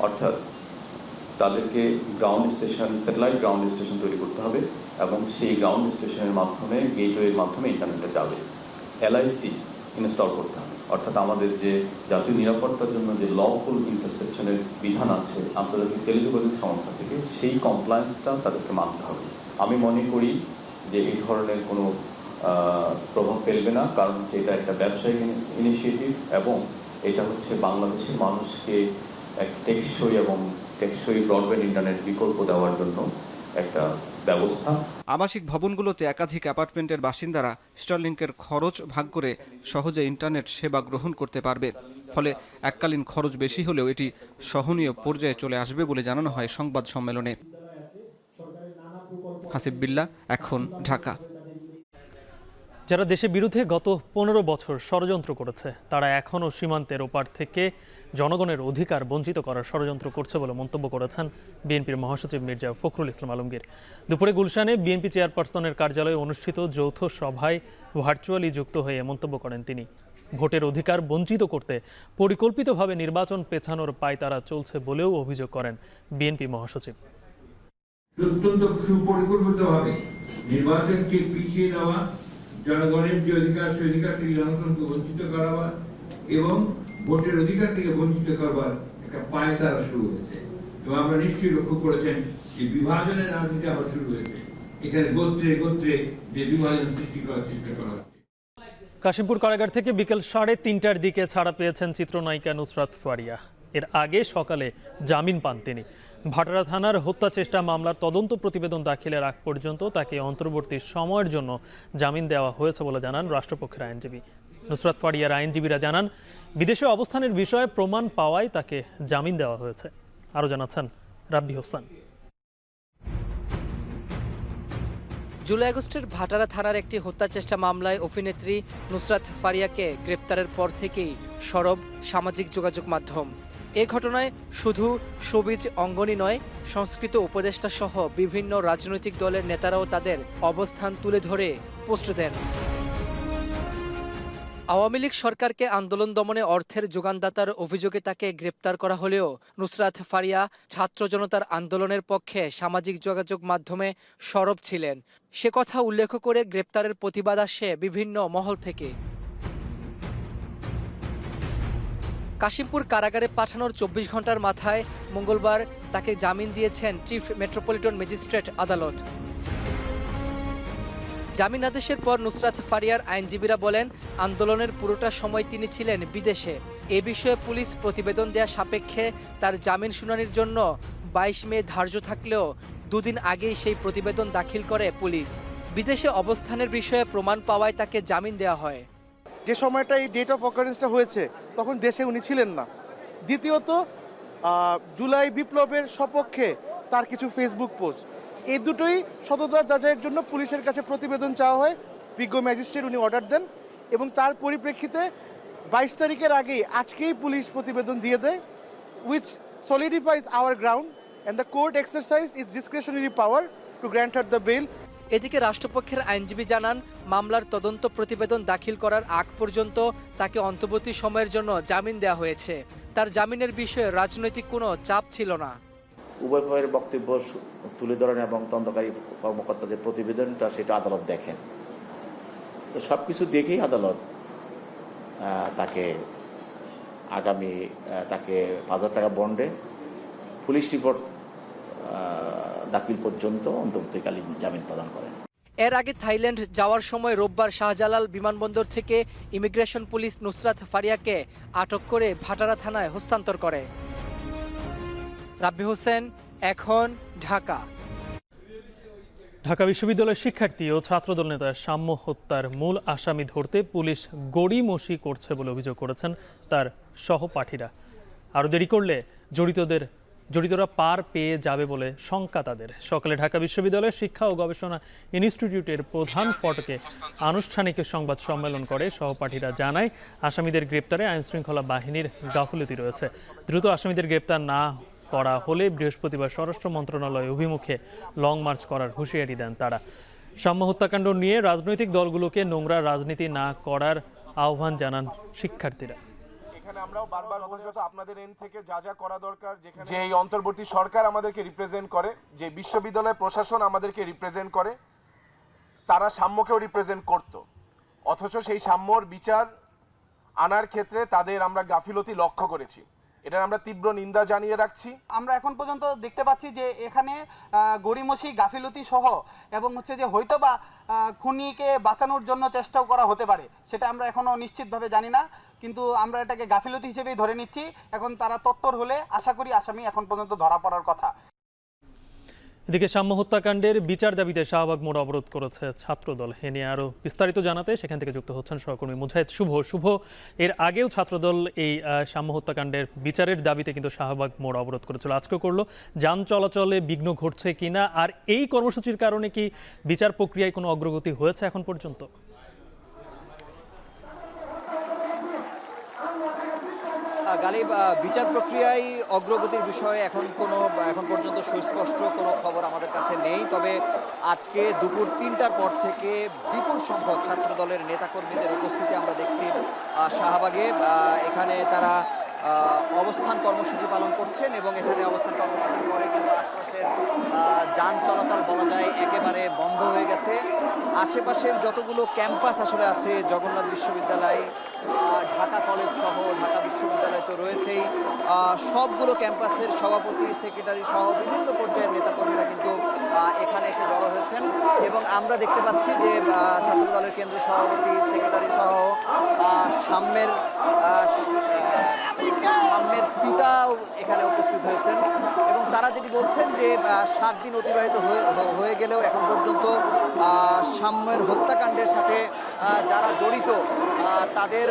অর্থাৎ তাদেরকে ground station, satellite ground station তৈরি করতে হবে এবং সেই গ্রাউন্ড স্টেশনের মাধ্যমে, গেটওয়ের মাধ্যমে ইন্টারনেটটা যাবে। এলআইসি ইনস্টল করতে হবে, অর্থাৎ আমাদের যে জাতীয় নিরাপত্তার জন্য যে লফুল ইন্টারসেপশনের বিধান আছে আন্তর্জাতিক টেলিযোগাযোগ সংস্থা থেকে, সেই কমপ্লায়েন্সটা তাদেরকে মানতে হবে। আমি মনে করি যে এই ধরনের কোনো প্রভাব ফেলবে না, কারণ এটা একটা ব্যবসায়িক ইনিশিয়েটিভ এবং এটা হচ্ছে বাংলাদেশের মানুষকে এক টেকসই ব্রডব্যান্ড ইন্টারনেট বিকল্প দেওয়ার জন্য একটা ব্যবস্থা। আবাসিক ভবনগুলোতে একাধিক অ্যাপার্টমেন্টের বাসিন্দারা স্টারলিংকের খরচ ভাগ করে সহজে ইন্টারনেট সেবা গ্রহণ করতে পারবে। ফলে এককালীন খরচ বেশি হলেও এটি সহনীয় পর্যায়ে চলে আসবে বলে জানানো হয় সংবাদ সম্মেলনে। হাসিব বিল্লাহ, এখন, ঢাকা। যারা দেশের বিরুদ্ধে গত 15 বছর ষড়যন্ত্র করেছে তারা এখনও সীমান্তের ওপার থেকে জনগণের অধিকার বঞ্চিত করার ষড়যন্ত্র করছে বলে মন্তব্য করেছেন বিএনপির মহাসচিব মির্জা ফখরুল ইসলাম আলমগীর। দুপুরে গুলশানে বিএনপি চেয়ারপারসনের কার্যালয়ে অনুষ্ঠিত যৌথ সভায় ভার্চুয়ালি যুক্ত হয়ে মন্তব্য করেন তিনি। ভোটের অধিকার বঞ্চিত করতে পরিকল্পিতভাবে নির্বাচন পেছানোর পায়তারা চলছে বলেও অভিযোগ করেন বিএনপি মহাসচিব। অত্যন্ত সুপরিকল্পিতভাবে নির্বাচনকে পিছিয়ে দেওয়া, জনগণের যে অধিকার সেই অধিকার থেকে জনগণকে বঞ্চিত করা এবং ভোটের অধিকার থেকে বঞ্চিত করবার একটা পায়তারা শুরু হয়েছে। এবং আমরা নিশ্চয়ই লক্ষ্য করেছেন যে বিভাজনের রাজনীতি আবার শুরু হয়েছে। এখানে গোত্রে গোত্রে যে বিভাজন সৃষ্টি করার চেষ্টা করা হচ্ছে। কাশিমপুর কারাগার থেকে বিকেল 3:30টার দিকে ছাড়া পেয়েছেন চিত্রনায়িকা নুসরাত ফারিয়া। এর আগে সকালে জামিন পান তিনি। ভাটারা থানার হত্যা চেষ্টা মামলার তদন্ত প্রতিবেদন দাখিলের আগ পর্যন্ত তাকে অন্তর্বর্তী সময়ের জন্য জামিন দেওয়া হয়েছে বলে জানান রাষ্ট্রপক্ষের আইনজীবী। নুসরাত ফারিয়ার আইনজীবীরা জানান, বিদেশে অবস্থানের বিষয়ে প্রমাণ পাওয়ায় তাকে জামিন দেওয়া হয়েছে। আরও জানাচ্ছেন রাব্বি হোসেন। জুলাই আগস্টের ভাটারা থানার একটি হত্যা চেষ্টা মামলায় অভিনেত্রী নুসরাত ফারিয়াকে গ্রেপ্তারের পর থেকেই সরব সামাজিক যোগাযোগ মাধ্যম। এ ঘটনায় শুধু শোবিজ অঙ্গনই নয়, সংস্কৃত উপদেষ্টা সহ বিভিন্ন রাজনৈতিক দলের নেতারাও তাদের অবস্থান তুলে ধরে পোস্ট দেন। আওয়ামী লীগ সরকারকে আন্দোলন দমনে অর্থের যোগানদাতার অভিযোগে তাকে গ্রেপ্তার করা হলেও নুসরাত ফারিয়া ছাত্র জনতার আন্দোলনের পক্ষে সামাজিক যোগাযোগ মাধ্যমে সরব ছিলেন। সে কথা উল্লেখ করে গ্রেপ্তারের প্রতিবাদ আসে বিভিন্ন মহল থেকে। কাশিমপুর কারাগারে পাঠানোর 24 ঘন্টার মাথায় মঙ্গলবার তাকে জামিন দিয়েছেন চিফ মেট্রোপলিটন ম্যাজিস্ট্রেট আদালত। জামিন আদেশের পর নুসরাত ফারিয়ার আইনজীবীরা বলেন, আন্দোলনের পুরোটা সময় তিনি ছিলেন বিদেশে। এ বিষয়ে পুলিশ প্রতিবেদন দেয়া সাপেক্ষে তার জামিন শুনানির জন্য 22 মে ধার্য থাকলেও দুদিন আগেই সেই প্রতিবেদন দাখিল করে পুলিশ। বিদেশে অবস্থানের বিষয়ে প্রমাণ পাওয়ায় তাকে জামিন দেওয়া হয়। যে সময়টা এই ডেট অফ অকারেন্সটা হয়েছে তখন দেশে উনি ছিলেন না। দ্বিতীয়ত, জুলাই বিপ্লবের সপক্ষে তার কিছু ফেসবুক পোস্ট, এই দুটোই সততা যাচাইয়ের জন্য পুলিশের কাছে প্রতিবেদন চাওয়া হয়। বিজ্ঞ ম্যাজিস্ট্রেট উনি অর্ডার দেন এবং তার পরিপ্রেক্ষিতে 22 তারিখের আগেই আজকেই পুলিশ প্রতিবেদন দিয়ে দেয়, which solidifies our ground and the court exercised its discretionary power to grant her the bail. এদিকে রাষ্ট্রপক্ষের আইনজীবী জানান, মামলার তদন্ত প্রতিবেদন দাখিল করার আগ পর্যন্ত তাকে অন্তর্বর্তী সময়ের জন্য জামিন দেওয়া হয়েছে। তার জামিনের বিষয়ে রাজনৈতিক কোনো চাপ ছিল না। উভয় পক্ষের বক্তব্য তুলে ধরেন এবং তদন্তকারী কর্মকর্তা যে প্রতিবেদনটা সেটা আদালত দেখেন। তো সব কিছু দেখেই আদালত তাকে আগামী 5,000 টাকা বন্ডে পুলিশ রিপোর্ট দাখিল পর্যন্ত অন্তর্বর্তীকালীন জামিন প্রদান করেন। এর আগে থাইল্যান্ড যাওয়ার সময় রোববার শাহজালাল বিমানবন্দর থেকে ইমিগ্রেশন পুলিশ নুসরাত ফারিয়াকে আটক করে ভাটারা থানায় হস্তান্তর করে। রাব্বি হোসেন, এখন, ঢাকা। ঢাকা বিশ্ববিদ্যালয়ের শিক্ষার্থী ও ছাত্রদল নেতা সাম্য হত্যার মূল আসামি ধরতে পুলিশ গড়িমসি করছে বলে অভিযোগ করেছেন তার সহপাঠীরা। আরও দেরি করলে জড়িতরা পার পেয়ে যাবে বলে শঙ্কা তাদের। সকালে ঢাকা বিশ্ববিদ্যালয়ের শিক্ষা ও গবেষণা ইনস্টিটিউটের প্রধান ফটকে আনুষ্ঠানিক সংবাদ সম্মেলন করে সহপাঠীরা জানায়, আসামিদের গ্রেপ্তারে আইনশৃঙ্খলা বাহিনীর গাফিলতি রয়েছে। দ্রুত আসামিদের গ্রেপ্তার না করা হলে বৃহস্পতিবার স্বরাষ্ট্র মন্ত্রণালয় অভিমুখে লং মার্চ করার হুঁশিয়ারি দেন তারা। সাম্য হত্যাকাণ্ড নিয়ে রাজনৈতিক দলগুলোকে নোংরা রাজনীতি না করার আহ্বান জানান শিক্ষার্থীরা। এখানে আমরাও বারবার বলছি আপনাদের এন্ড থেকে যা যা করা দরকার, যে এই অন্তর্বর্তী সরকার আমাদেরকে রিপ্রেজেন্ট করে, যে বিশ্ববিদ্যালয় প্রশাসন আমাদেরকে রিপ্রেজেন্ট করে, তারা সাম্যকেও রিপ্রেজেন্ট করত, অথচ সেই সাম্যর বিচার আনার ক্ষেত্রে তাদের আমরা গাফিলতি লক্ষ্য করেছি। এটা আমরা তীব্র নিন্দা জানিয়ে রাখছি। আমরা এখন পর্যন্ত দেখতে পাচ্ছি যে এখানে গড়িমসি গাফিলতি সহ এবং হচ্ছে যে হয়তোবা খুনিকে বাঁচানোর জন্য চেষ্টাও করা হতে পারে, সেটা আমরা এখনো নিশ্চিতভাবে জানি না, কিন্তু আমরা এটাকে গাফিলতি হিসেবেই ধরে নিচ্ছি। এখন তারা তৎপর হলে আশা করি আসামি এখন পর্যন্ত ধরা পড়ার কথা। এদিকে সাম্য হত্যাকাণ্ডের বিচার দাবিতে শাহবাগ মোড় অবরোধ করেছে ছাত্রদল। এ নিয়ে আরও বিস্তারিত জানাতে সেখান থেকে যুক্ত হচ্ছেন সহকর্মী মুজাহিদ শুভ। এর আগেও ছাত্রদল এই সাম্য হত্যাকাণ্ডের বিচারের দাবিতে কিন্তু শাহবাগ মোড় অবরোধ করেছিল, আজকেও করলো। যান চলাচলে বিঘ্ন ঘটছে কিনা, আর এই কর্মসূচির কারণে কি বিচার প্রক্রিয়ায় কোনো অগ্রগতি হয়েছে এখন পর্যন্ত? গালিব, বিচার প্রক্রিয়ায় অগ্রগতির বিষয়ে এখন পর্যন্ত সুস্পষ্ট কোনো খবর আমাদের কাছে নেই। তবে আজকে দুপুর 3টার পর থেকে বিপুল সংখ্যক ছাত্রদলের নেতাকর্মীদের উপস্থিতি আমরা দেখছি শাহবাগে। এখানে তারা অবস্থান কর্মসূচি পালন করছেন এবং এখানে অবস্থান কর্মসূচির পরে কিন্তু আশপাশের যান চলাচল বলা যায় একেবারে বন্ধ হয়ে গেছে। আশেপাশের যতগুলো ক্যাম্পাস আসলে আছে, জগন্নাথ বিশ্ববিদ্যালয়, ঢাকা কলেজ সহ ঢাকা বিশ্ববিদ্যালয় তো রয়েছেই, সবগুলো ক্যাম্পাসের সভাপতি, সেক্রেটারি সহ বিভিন্ন পর্যায়ের নেতাকর্মীরা কিন্তু এখানে এসে জড়ো হয়েছেন এবং আমরা দেখতে পাচ্ছি যে ছাত্রদলের কেন্দ্রীয় সভাপতি, সেক্রেটারি সহ সাম্যের পিতাও এখানে উপস্থিত হয়েছেন এবং তারা যেটি বলছেন যে 7 দিন অতিবাহিত হয়ে গেলেও এখন পর্যন্ত সাম্যের হত্যাকাণ্ডের সাথে যারা জড়িত, তাদের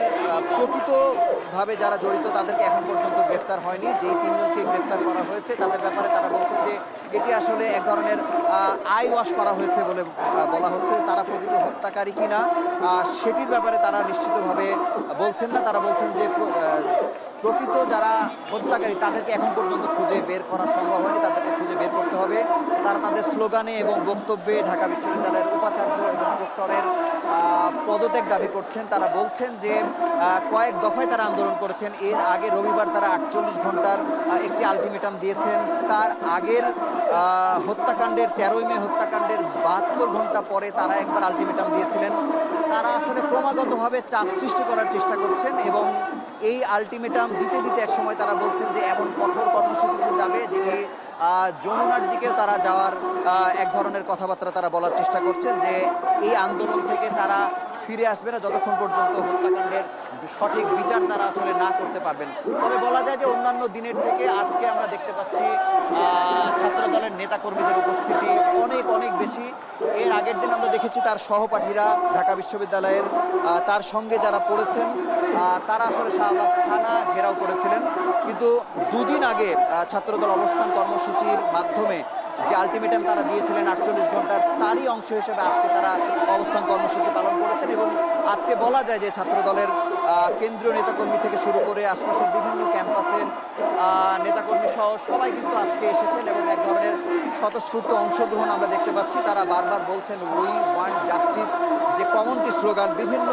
প্রকৃতভাবে যারা জড়িত তাদেরকে এখন পর্যন্ত গ্রেফতার হয়নি। যেই 3 জনকে গ্রেফতার করা হয়েছে তাদের ব্যাপারে তারা বলছেন যে এটি আসলে এক ধরনের আই ওয়াশ করা হয়েছে বলে বলা হচ্ছে। তারা প্রকৃত হত্যাকারী কিনা সেটির ব্যাপারে তারা নিশ্চিতভাবে বলছেন না। তারা বলছেন যে প্রকৃত যারা হত্যাকারী তাদেরকে এখন পর্যন্ত খুঁজে বের করা সম্ভব হয়নি, তাদেরকে খুঁজে বের করতে হবে। তারা তাদের স্লোগানে এবং বক্তব্যে ঢাকা বিশ্ববিদ্যালয়ের উপাচার্য এবং প্রক্টরের পদত্যাগ দাবি করছেন। তারা বলছেন যে কয়েক দফায় তারা আন্দোলন করেছেন। এর আগে রবিবার তারা 48 ঘন্টার একটি আলটিমেটাম দিয়েছেন। তার আগের হত্যাকাণ্ডের 13ই মে হত্যাকাণ্ডের 72 ঘন্টা পরে তারা একবার আলটিমেটাম দিয়েছিলেন। তারা আসলে ক্রমাগতভাবে চাপ সৃষ্টি করার চেষ্টা করছেন এবং এই আলটিমেটাম দিতে দিতে এক সময় তারা বলছেন যে এমন কঠোর কর্মসূচি যাবে যেটি যমুনার দিকেও তারা যাওয়ার এক ধরনের কথাবার্তা তারা বলার চেষ্টা করছেন, যে এই আন্দোলন থেকে তারা ফিরে আসবে না যতক্ষণ পর্যন্ত হত্যাকাণ্ডের সঠিক বিচার তারা আসলে না করতে পারবেন। তবে বলা যায় যে অন্যান্য দিনের থেকে আজকে আমরা দেখতে পাচ্ছি ছাত্রদলের নেতাকর্মীদের উপস্থিতি অনেক বেশি। এর আগের দিন আমরা দেখেছি তার সহপাঠীরা ঢাকা বিশ্ববিদ্যালয়ের তার সঙ্গে যারা পড়েছেন তারা আসলে শাহবাগ থানা ঘেরাও করেছিলেন, কিন্তু 2 দিন আগে ছাত্রদল অবস্থান কর্মসূচির মাধ্যমে যে আলটিমেটাম তারা দিয়েছিলেন 48 ঘন্টার, তারই অংশ হিসেবে আজকে তারা অবস্থান কর্মসূচি পালন করেছেন এবং আজকে বলা যায় যে ছাত্রদলের কেন্দ্রীয় নেতাকর্মী থেকে শুরু করে আশপাশের বিভিন্ন ক্যাম্পাসের নেতাকর্মী সহ সবাই কিন্তু আজকে এসেছেন এবং এক ধরনের স্বতঃস্ফূর্ত অংশগ্রহণ আমরা দেখতে পাচ্ছি। তারা বারবার বলছেন উই ওয়ান্ট জাস্টিস, যে কমনটি স্লোগান বিভিন্ন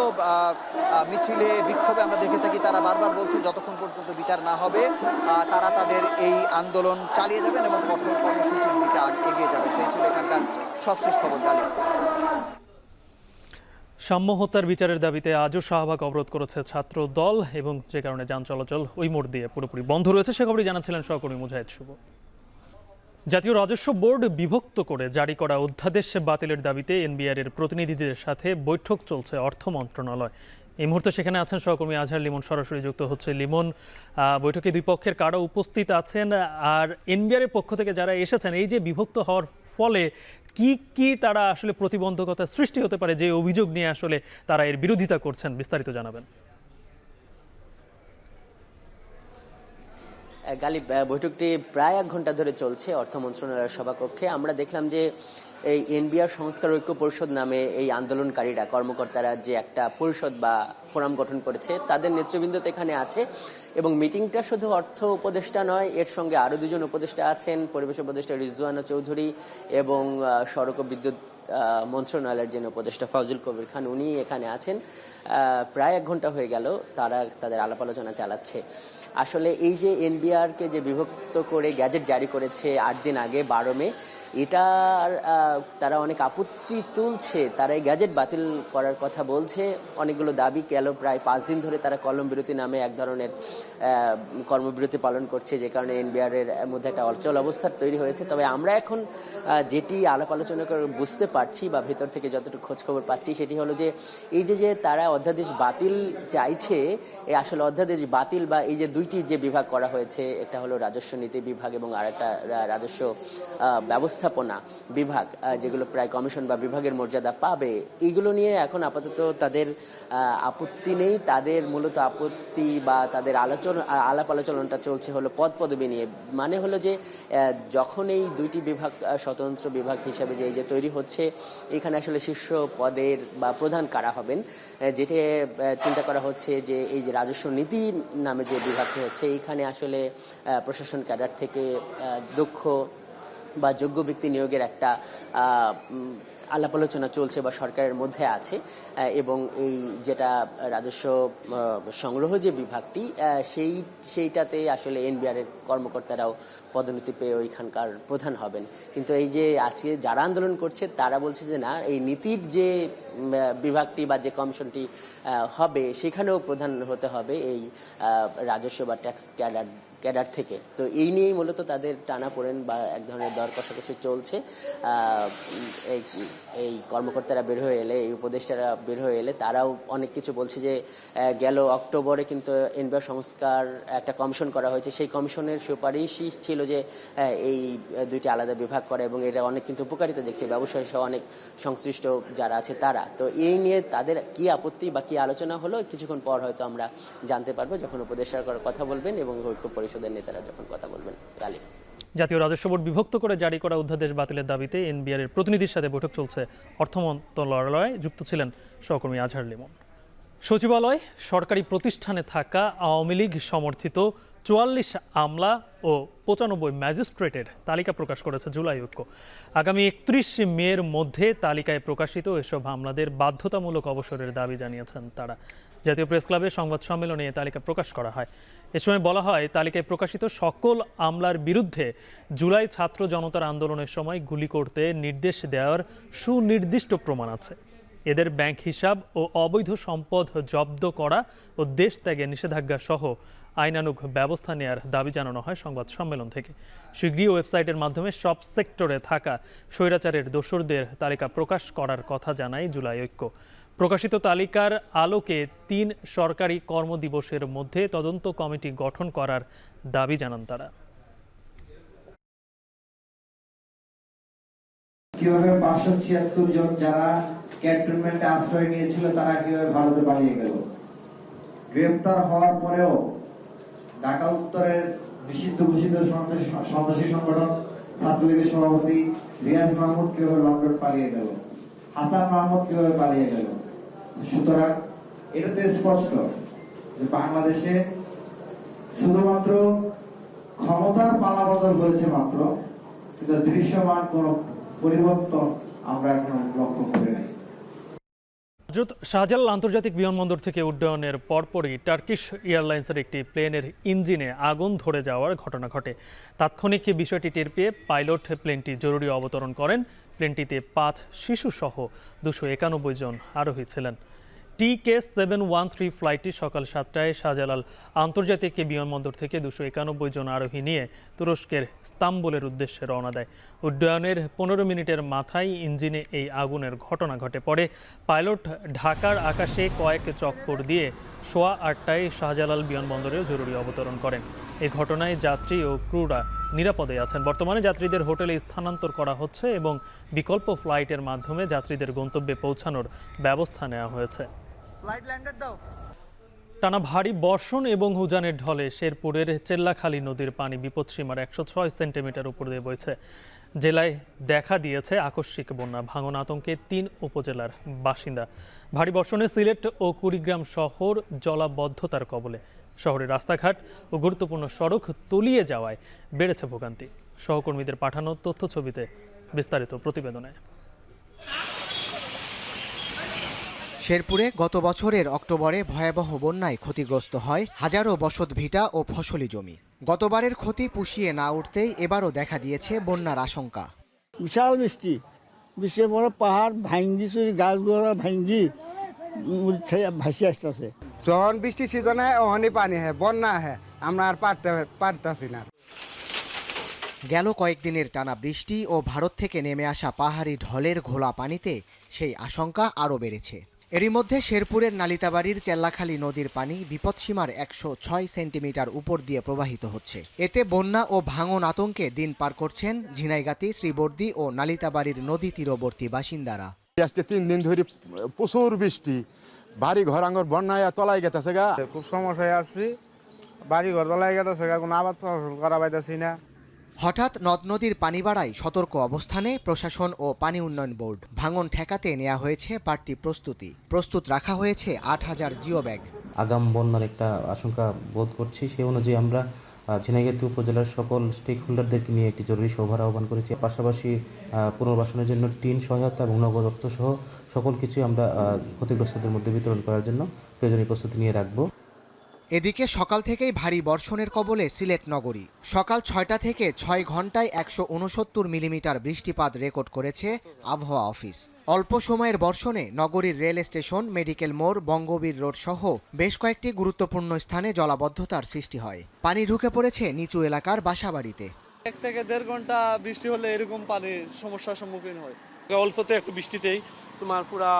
মিছিলে বিক্ষোভে আমরা দেখে থাকি। তারা বারবার বলছেন যতক্ষণ পর্যন্ত বিচার না হবে তারা তাদের এই আন্দোলন চালিয়ে যাবেন এবং কঠোর কর্মসূচির দিকে এগিয়ে যাবেন। এই ছিল এখানকার সবশেষ খবর। গালিব, সাম্য হত্যার বিচারের দাবিতে আজও শাহবাগ অবরোধ করেছে ছাত্র দল এবং যে কারণে যান চলাচল ওই মোড় দিয়ে পুরোপুরি বন্ধ রয়েছে। সে খবরই জানাচ্ছিলেন সহকর্মী মুজাহিদ শুভ। জাতীয় রাজস্ব বোর্ড বিভক্ত করে জারি করা অধ্যাদেশ বাতিলের দাবিতে এনবিআর এর প্রতিনিধিদের সাথে বৈঠক চলছে অর্থ মন্ত্রণালয়। এই মুহূর্তে সেখানে আছেন সহকর্মী আজহার লিমন, সরাসরি যুক্ত হচ্ছে লিমন। বৈঠকে 2 পক্ষের কারা উপস্থিত আছেন, আর এনবিআর এর পক্ষ থেকে যারা এসেছেন, এই যে বিভক্ত হওয়ার ফলে কি তারা আসলে প্রতিবন্ধকতা সৃষ্টি হতে পারে, যে অভিযোগ নিয়ে আসলে তারা এর বিরোধিতা করছেন, বিস্তারিত জানাবেন। গালিব, বৈঠকটি প্রায় 1 ঘন্টা ধরে চলছে অর্থ মন্ত্রণালয়ের সভাকক্ষে। আমরা দেখলাম যে এই এনবিআর সংস্কার ঐক্য পরিষদ নামে এই আন্দোলনকারীরা কর্মকর্তারা যে একটা পরিষদ বা ফোরাম গঠন করেছে, তাদের নেতৃবৃন্দ তো এখানে আছে এবং মিটিংটা শুধু অর্থ উপদেষ্টা নয়, এর সঙ্গে আরও দুজন উপদেষ্টা আছেন, পরিবেশ উপদেষ্টা রিজওয়ানা চৌধুরী এবং সড়ক ও বিদ্যুৎ মন্ত্রণালয়ের যিনি উপদেষ্টা ফজল কবির খান, উনি এখানে আছেন। প্রায় 1 ঘন্টা হয়ে গেল তারা তাদের আলাপ আলোচনা চালাচ্ছে। আসলে এই যে এনবিআরকে যে বিভক্ত করে গ্যাজেট জারি করেছে 8 দিন আগে 12 মে, এটার তারা অনেক আপত্তি তুলছে। তারা এই গ্যাজেট বাতিল করার কথা বলছে, অনেকগুলো দাবি গেল প্রায় 5 দিন ধরে তারা কলম বিরতি নামে এক ধরনের কর্মবিরতি পালন করছে, যে কারণে এনবিআর এর মধ্যে একটা অচল অবস্থা তৈরি হয়েছে। তবে আমরা এখন যেটি আলাপ আলোচনা করে বুঝতে পারছি বা ভেতর থেকে যতটুকু খোঁজখবর পাচ্ছি, সেটি হলো যে এই যে তারা অধ্যাদেশ বাতিল চাইছে, এই আসলে অধ্যাদেশ বাতিল বা এই যে 2টি যে বিভাগ করা হয়েছে, একটা হলো রাজস্ব নীতি বিভাগ এবং আরেকটা রাজস্ব ব্যবস্থাপনা বিভাগ, যেগুলো প্রায় কমিশন বা বিভাগের মর্যাদা পাবে, এইগুলো নিয়ে এখন আপাতত তাদের আপত্তি নেই। তাদের মূলত আপত্তি বা তাদের আলাপ আলোচনাটা চলছে হলো পদপদবি নিয়ে। মানে হলো যে যখন এই 2টি বিভাগ স্বতন্ত্র বিভাগ হিসাবে যে তৈরি হচ্ছে, এখানে আসলে শীর্ষ পদের বা প্রধান কারা হবেন, যেটা চিন্তা করা হচ্ছে যে এই যে রাজস্ব নীতি নামে যে বিভাগটি হচ্ছে, এইখানে আসলে প্রশাসন ক্যাডার থেকে দক্ষ বা যোগ্য ব্যক্তি নিয়োগের একটা আলাপ আলোচনা চলছে বা সরকারের মধ্যে আছে। এবং এই যেটা রাজস্ব সংগ্রহ যে বিভাগটি, সেইটাতে আসলে এনবিআর এর কর্মকর্তারাও পদোন্নতি পেয়ে ওইখানকার প্রধান হবেন। কিন্তু এই যে আজকে যারা আন্দোলন করছে, তারা বলছে যে না, এই নীতির যে বিভাগটি বা যে কমিশনটি হবে, সেখানেও প্রধান হতে হবে এই রাজস্ব বা ট্যাক্স ক্যাডার থেকে। তো এই নিয়েই মূলত তাদের টানাপোড়েন বা এক ধরনের দর কষাকষি চলছে। এই কর্মকর্তারা বের হয়ে এলে, এই উপদেষ্টারা বের হয়ে এলে, তারাও অনেক কিছু বলছে যে গেল অক্টোবরে কিন্তু এনবিআর সংস্কার একটা কমিশন করা হয়েছে, সেই কমিশনের সুপারিশই ছিল যে এই 2টি আলাদা বিভাগ করা, এবং এটা অনেক কিন্তু উপকারিতা দেখছে ব্যবসায়ী সহ অনেক সংশ্লিষ্ট যারা আছে তারা। তো এই নিয়ে তাদের কি আপত্তি বা কি আলোচনা হলো, কিছুক্ষণ পর হয়তো আমরা জানতে পারবো, যখন উপদেষ্টারা কথা বলবেন এবং ঐক্য পরিষদের নেতারা যখন কথা বলবেন। গালিব। জাতীয় রাজস্ব বোর্ড বিভক্ত করে জারি করা অধ্যাদেশ বাতিলের দাবিতে এনবিআর এর প্রতিনিধির সাথে বৈঠক চলছে। অর্থ মন্ত্রণালয়ে যুক্ত ছিলেন সহকর্মী আজহার লিমন। সচিবালয় সরকারি প্রতিষ্ঠানে থাকা আওয়ামী লীগ সমর্থিত 44 আমলা ও 95 ম্যাজিস্ট্রেটের তালিকা প্রকাশ করেছে জুলাই ঐক্য। আগামী 31 মের মধ্যে তালিকায় প্রকাশিত এসব আমলাদের বাধ্যতামূলক অবসরের দাবি জানিয়েছেন তারা। জাতীয় প্রেস ক্লাবে সংবাদ সম্মেলনে এই তালিকা প্রকাশ করা হয়। এ সময় বলা হয়, তালিকায় প্রকাশিত সকল আমলার বিরুদ্ধে জুলাই ছাত্র জনতার আন্দোলনের সময় গুলি করতে নির্দেশ দেওয়ার সুনির্দিষ্ট প্রমাণ আছে। এদের ব্যাংক হিসাব ও অবৈধ সম্পদ জব্দ করা ও দেশ ত্যাগে নিষেধাজ্ঞা সহ আইনানুগ ব্যবস্থা নেয়ার দাবি জানানো হয় সংবাদ সম্মেলন থেকে। শীঘ্রই ওয়েবসাইটের মাধ্যমে সব সেক্টরে থাকা স্বৈরাচারের দোসরদের তালিকা প্রকাশ করার কথা জানায় জুলাই ঐক্য। প্রকাশিত তালিকার আলোকে 3 সরকারি কর্মদিবসের মধ্যে তদন্ত কমিটি গঠন করার দাবি জানান তারা। কিভাবে 576 জন যারা ক্যান্টনমেন্টে আশ্রয় নিয়েছিল, তারা কিভাবে ভারতে পালিয়ে গেল? গ্রেফতার হওয়ার পরেও ঢাকা উত্তরের নিষিদ্ধ ঘোষিত সন্ত্রাসী সংগঠন ছাত্রলীগের সভাপতি রিয়াজ মাহমুদ কিভাবে লন্ডন পালিয়ে গেল? হাসান মাহমুদ কিভাবে পালিয়ে গেল? সুতরাং এটাতে স্পষ্ট যে বাংলাদেশে শুধুমাত্র ক্ষমতার পালাবদল হয়েছে মাত্র, কিন্তু দৃশ্যমান কোন পরিবর্তন আমরা এখন লক্ষ্য করি নাই। শাহজালাল আন্তর্জাতিক বিমানবন্দর থেকে উড্ডয়নের পরপরই টার্কিশ এয়ারলাইন্সের একটি প্লেনের ইঞ্জিনে আগুন ধরে যাওয়ার ঘটনা ঘটে। তাৎক্ষণিক বিষয়টি টের পেয়ে পাইলট প্লেনটি জরুরি অবতরণ করেন। প্লেনটিতে 5 শিশুসহ 291 জন আরোহী ছিলেন। TK713 ফ্লাইটটি সকাল 7টায় শাহজালাল আন্তর্জাতিক বিমানবন্দর থেকে 291 জন আরোহী নিয়ে তুরস্কের ইস্তাম্বুলের উদ্দেশ্যে রওনা দেয়। উড্ডয়নের 15 মিনিটের মাথায় ইঞ্জিনে এই আগুনের ঘটনা ঘটে। পরে পাইলট ঢাকার আকাশে কয়েক চক্কর দিয়ে 8:15টায় শাহজালাল বিমানবন্দরেও জরুরি অবতরণ করেন। এই ঘটনায় যাত্রী ও ক্রুরা নিরাপদে আছেন। বর্তমানে যাত্রীদের হোটেলে স্থানান্তর করা হচ্ছে এবং বিকল্প ফ্লাইটের মাধ্যমে যাত্রীদের গন্তব্যে পৌঁছানোর ব্যবস্থা নেওয়া হয়েছে। টানা ভারী বর্ষণ এবং উজানের ঢলে শেরপুরের চেল্লাখালী নদীর পানি বিপদসীমার 106 সেন্টিমিটার উপর দিয়ে বইছে। জেলায় দেখা দিয়েছে আকস্মিক বন্যা, ভাঙন আতঙ্কে 3 উপজেলার বাসিন্দা। ভারী বর্ষণে সিলেট ও কুড়িগ্রাম শহর জলাবদ্ধতার কবলে। শহরের রাস্তাঘাট ও গুরুত্বপূর্ণ সড়ক তলিয়ে যাওয়ায় বেড়েছে ভোগান্তি। সহকর্মীদের পাঠানো তথ্য ছবিতে বিস্তারিত প্রতিবেদনে। শেরপুরে গত বছরের অক্টোবরে ভয়াবহ বন্যায় ক্ষতিগ্রস্ত হয় হাজারো বসতভিটা ও ফসলি জমি। গতবারের ক্ষতি পুষিয়ে না উঠতেই এবারও দেখা দিয়েছে বন্যার আশঙ্কা। বিশাল বৃষ্টির পরে পাহাড় ভাঙ্গি চুরি গাছগুলো ভাঙ্গি ভাসি আসতেছে। যখন বৃষ্টি সিজনে ওখানে পানি হয়, বন্যা হয়, আমরা আর পারতাছি না। গেল কয়েকদিনের টানা বৃষ্টি ও ভারত থেকে নেমে আসা পাহাড়ি ঢলের ঘোলা পানিতে সেই আশঙ্কা আরও বেড়েছে। এরই মধ্যে শেরপুরের নালিতাবাড়ির চেল্লাখালী নদীর পানি বিপদসীমার 106 সেন্টিমিটার উপর দিয়ে প্রবাহিত হচ্ছে। এতে বন্যা ও ভাঙন আতঙ্কে দিন পার করছেন ঝিনাইগাতি, শ্রীবর্দী ও নালিতাবাড়ির নদী তীরবর্তী বাসিন্দারা। আজকে 3 দিন ধরে প্রচুর বৃষ্টি, বাড়ি ঘর আঙ্গর বন্যায় তলায় গেছে গা। খুব সমস্যায় আসছি, বাড়ি ঘর তলায় গেছে গা, কোনো আবাদ ফসল করা পাইতেছি না। হঠাৎ নদ নদীর পানি বাড়ায় সতর্ক অবস্থানে প্রশাসন ও পানি উন্নয়ন বোর্ড। ভাঙন ঠেকাতে নেওয়া হয়েছে বাড়তি প্রস্তুত রাখা হয়েছে 8000 জিও ব্যাগ। আগাম বন্যার একটা আশঙ্কা বোধ করছি, সেই অনুযায়ী আমরা ঝিনাইগাতি উপজেলার সকল স্টেক হোল্ডারদেরকে নিয়ে একটি জরুরি সভার আহ্বান করেছি। পাশাপাশি পুনর্বাসনের জন্য টিন সহায়তা এবং নগদ অর্থ সহ সকল কিছুই আমরা ক্ষতিগ্রস্তদের মধ্যে বিতরণ করার জন্য প্রয়োজনীয় প্রস্তুতি নিয়ে রাখবো। এদিকে সকাল থেকেই ভারী বর্ষণের কবলে সিলেট নগরী। সকাল 6টা থেকে 6 ঘন্টায় 169 মিলিমিটার বৃষ্টিপাত রেকর্ড করেছে আবহাওয়া অফিস। অল্প সময়ের বর্ষণে নগরীর রেল স্টেশন, মেডিকেল মোড়, বঙ্গবীর রোড সহ বেশ কয়েকটি গুরুত্বপূর্ণ স্থানে জলাবদ্ধতার সৃষ্টি হয়। পানি ঢুকে পড়েছে নিচু এলাকার বাসাবাড়িতে। 1 থেকে 1.5 ঘন্টা বৃষ্টি হলে এরকম পানির সমস্যার সম্মুখীন হয়। অল্পতে একটু বৃষ্টিতেই তোমার পুরা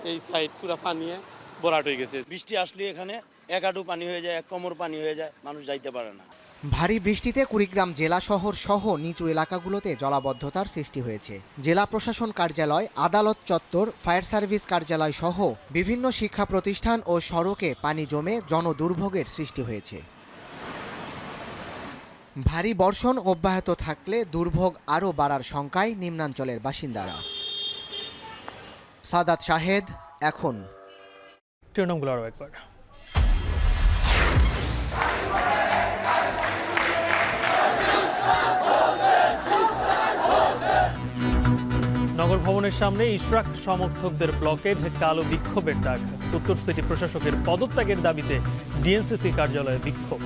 এই সাইড পুরা পানিয়ে ভরাট হয়ে গেছে। বৃষ্টি আসলে এখানে 1 হাঁটু পানি হয়ে যায়, 1 কোমর পানি হয়ে যায়, মানুষ যাইতে পারে না। ভারী বৃষ্টিতে কুড়িগ্রাম জেলা শহর সহ নিচু এলাকাগুলোতে জলাবদ্ধতার সৃষ্টি হয়েছে। জেলা প্রশাসন কার্যালয়, আদালত চত্বর, ফায়ার সার্ভিস কার্যালয় সহ বিভিন্ন শিক্ষা প্রতিষ্ঠান ও সড়কে পানি জমে জনদুর্ভোগের সৃষ্টি হয়েছে। ভারী বর্ষণ অব্যাহত থাকলে দুর্ভোগ আরও বাড়ার শঙ্কায় নিম্নাঞ্চলের বাসিন্দারা। সাদাত শাহেদ, এখন। নগর ভবনের সামনে ইশরাক সমর্থকদের ব্লকেড, কালো বিক্ষোভের ডাক। উত্তর সিটি প্রশাসকের পদত্যাগের দাবিতে ডিএনসিসি কার্যালয়ে বিক্ষোভ।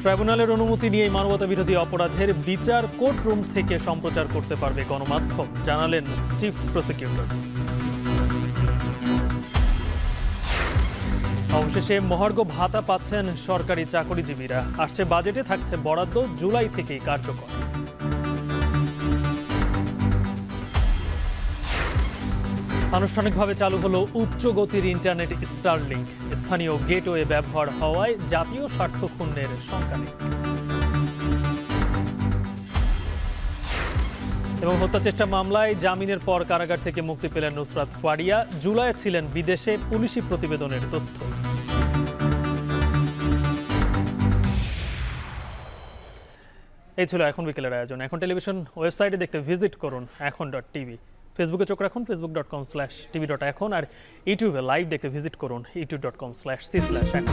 ট্রাইব্যুনালের অনুমতি নিয়ে মানবতা বিরোধী অপরাধের বিচার কোর্ট রুম থেকে সম্প্রচার করতে পারবে গণমাধ্যম, জানালেন চিফ প্রসিকিউটর। অবশেষে মহার্ঘ ভাতা পাচ্ছেন সরকারি চাকরিজীবীরা। আসছে বাজেটে থাকছে বরাদ্দ, জুলাই থেকেই কার্যকর। আনুষ্ঠানিকভাবে চালু হলো উচ্চ গতির ইন্টারনেট স্টারলিংক। স্থানীয় গেটওয়ে ব্যবহার হওয়ায় জাতীয় স্বার্থ ক্ষুণ্ণের শঙ্কা নেই। এবং হত্যা চেষ্টা মামলায় জামিনের পর কারাগার থেকে মুক্তি পেলেন নুসরাত ফারিয়া। জুলাইয়ে ছিলেন বিদেশে, পুলিশি প্রতিবেদনের তথ্য। এই ছিল এখন বিকেলের আয়োজন। এখন টেলিভিশন ওয়েবসাইটে দেখতে ভিজিট করুন এখন.tv। ফেসবুকে চোখ রাখুন facebook.com/tv.এখন, আর ইউটিউবে লাইভ দেখতে ভিজিট করুন youtube.com/c/এখন।